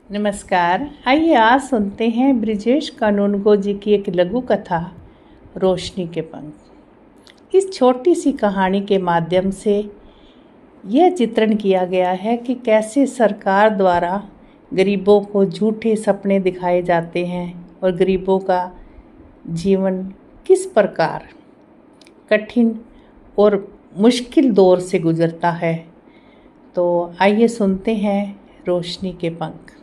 नमस्कार। आइए आज सुनते हैं ब्रिजेश कानूनगो जी की एक लघु कथा रोशनी के पंख। इस छोटी सी कहानी के माध्यम से यह चित्रण किया गया है कि कैसे सरकार द्वारा गरीबों को झूठे सपने दिखाए जाते हैं और गरीबों का जीवन किस प्रकार कठिन और मुश्किल दौर से गुजरता है। तो आइए सुनते हैं रोशनी के पंख।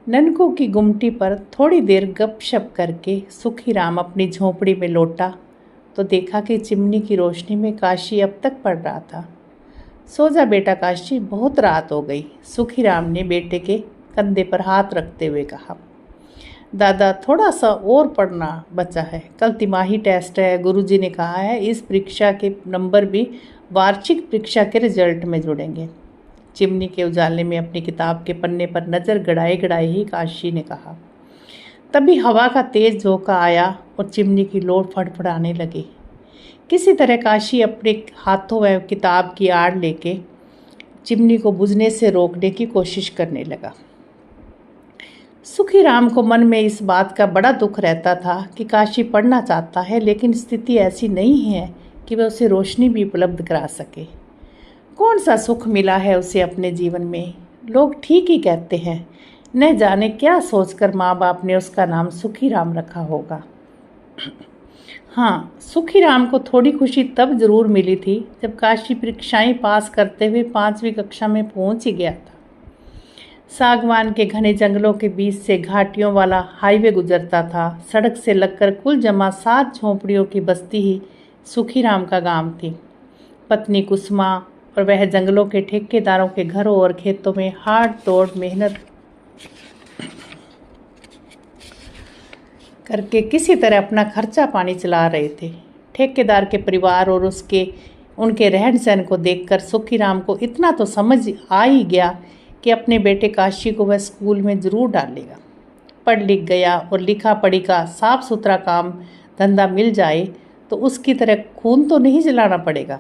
ननकों की गुमटी पर थोड़ी देर गपशप करके सुखीराम अपनी झोंपड़ी में लौटा तो देखा कि चिमनी की रोशनी में काशी अब तक पड़ रहा था। सो जा बेटा काशी, बहुत रात हो गई, सुखीराम ने बेटे के कंधे पर हाथ रखते हुए कहा। दादा, थोड़ा सा और पढ़ना बचा है, कल तिमाही टेस्ट है, गुरुजी ने कहा है इस परीक्षा के नंबर भी वार्षिक परीक्षा के रिजल्ट में जुड़ेंगे। चिमनी के उजाले में अपनी किताब के पन्ने पर नज़र गड़ाए गड़ाए ही काशी ने कहा। तभी हवा का तेज झोंका आया और चिमनी की लोर फड़फड़ाने लगी। किसी तरह काशी अपने हाथों में किताब की आड़ लेके चिमनी को बुझने से रोकने की कोशिश करने लगा। सुखीराम को मन में इस बात का बड़ा दुख रहता था कि काशी पढ़ना चाहता है, लेकिन स्थिति ऐसी नहीं है कि वह उसे रोशनी भी उपलब्ध करा सके। कौन सा सुख मिला है उसे अपने जीवन में। लोग ठीक ही कहते हैं, न जाने क्या सोचकर माँ बाप ने उसका नाम सुखीराम रखा होगा। हाँ, सुखीराम को थोड़ी खुशी तब जरूर मिली थी जब काशी परीक्षाएं पास करते हुए 5वीं कक्षा में पहुंच ही गया था। सागवान के घने जंगलों के बीच से घाटियों वाला हाईवे गुजरता था। सड़क से लगकर कुल जमा 7 झोंपड़ियों की बस्ती ही सुखीराम का गांव थी। पत्नी कुसुमा और वह जंगलों के ठेकेदारों के घरों और खेतों में हाड़ तोड़ मेहनत करके किसी तरह अपना खर्चा पानी चला रहे थे। ठेकेदार के परिवार और उनके रहन सहन को देखकर सुखीराम को इतना तो समझ आ ही गया कि अपने बेटे काशी को वह स्कूल में ज़रूर डालेगा। पढ़ लिख गया और लिखा पढ़ी का साफ सुथरा काम धंधा मिल जाए तो उसकी तरह खून तो नहीं जलाना पड़ेगा।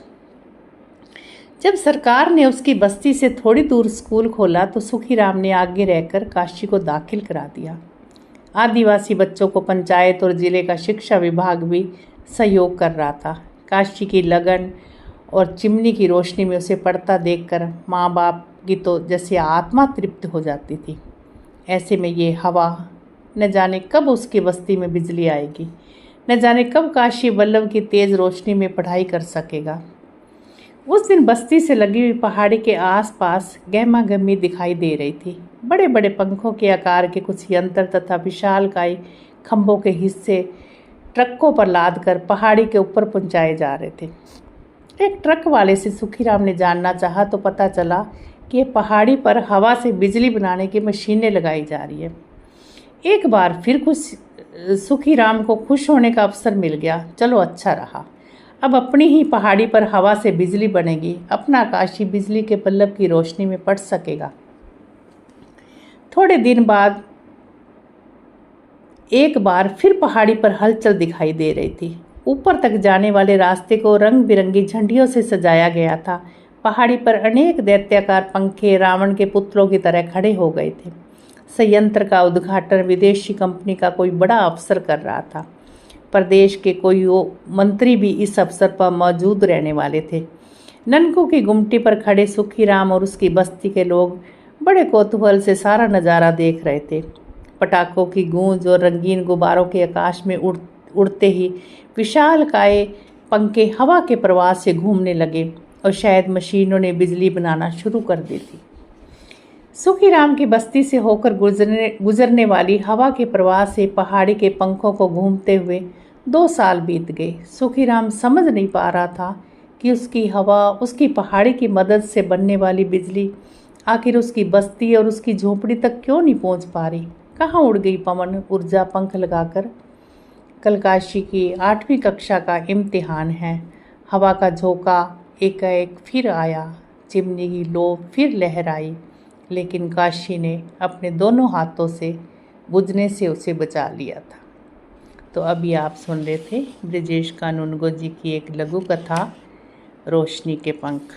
जब सरकार ने उसकी बस्ती से थोड़ी दूर स्कूल खोला तो सुखीराम ने आगे रहकर काशी को दाखिल करा दिया। आदिवासी बच्चों को पंचायत और जिले का शिक्षा विभाग भी सहयोग कर रहा था। काशी की लगन और चिमनी की रोशनी में उसे पढ़ता देखकर माँ बाप की तो जैसे आत्मा तृप्त हो जाती थी। ऐसे में ये हवा, न जाने कब उसकी बस्ती में बिजली आएगी, न जाने कब काशी वल्लभ की तेज़ रोशनी में पढ़ाई कर सकेगा। उस दिन बस्ती से लगी हुई पहाड़ी के आसपास गहमा गहमी दिखाई दे रही थी। बड़े बड़े पंखों के आकार के कुछ यंत्र तथा विशालकाय खंभों के हिस्से ट्रकों पर लादकर पहाड़ी के ऊपर पहुंचाए जा रहे थे। एक ट्रक वाले से सुखीराम ने जानना चाहा तो पता चला कि ये पहाड़ी पर हवा से बिजली बनाने की मशीनें लगाई जा रही है। एक बार फिर सुखीराम को खुश होने का अवसर मिल गया। चलो अच्छा रहा, अब अपनी ही पहाड़ी पर हवा से बिजली बनेगी, अपना काशी बिजली के बल्लभ की रोशनी में पढ़ सकेगा। थोड़े दिन बाद एक बार फिर पहाड़ी पर हलचल दिखाई दे रही थी। ऊपर तक जाने वाले रास्ते को रंग बिरंगी झंडियों से सजाया गया था। पहाड़ी पर अनेक दैत्याकार पंखे रावण के पुतलों की तरह खड़े हो गए थे। संयंत्र का उद्घाटन विदेशी कंपनी का कोई बड़ा अफसर कर रहा था। प्रदेश के कोई मंत्री भी इस अवसर पर मौजूद रहने वाले थे। ननकों की गुमटी पर खड़े सुखीराम और उसकी बस्ती के लोग बड़े कौतूहल से सारा नज़ारा देख रहे थे। पटाखों की गूंज और रंगीन गुब्बारों के आकाश में उड़ते ही विशालकाय पंखे हवा के प्रवाह से घूमने लगे और शायद मशीनों ने बिजली बनाना शुरू कर दी थी। सुखीराम की बस्ती से होकर गुजरने वाली हवा के प्रवाह से पहाड़ी के पंखों को घूमते हुए 2 साल बीत गए। सुखीराम समझ नहीं पा रहा था कि उसकी हवा, उसकी पहाड़ी की मदद से बनने वाली बिजली आखिर उसकी बस्ती और उसकी झोंपड़ी तक क्यों नहीं पहुंच पा रही। कहाँ उड़ गई पवन ऊर्जा पंख लगाकर। कल काशी की 8वीं कक्षा का इम्तिहान है। हवा का झोंका एकाएक फिर आया, चिमनी की लो फिर लहराई, लेकिन काशी ने अपने दोनों हाथों से बुझने से उसे बचा लिया था। तो अभी आप सुन रहे थे ब्रिजेश कानूनगो जी की एक लघु कथा रोशनी के पंख।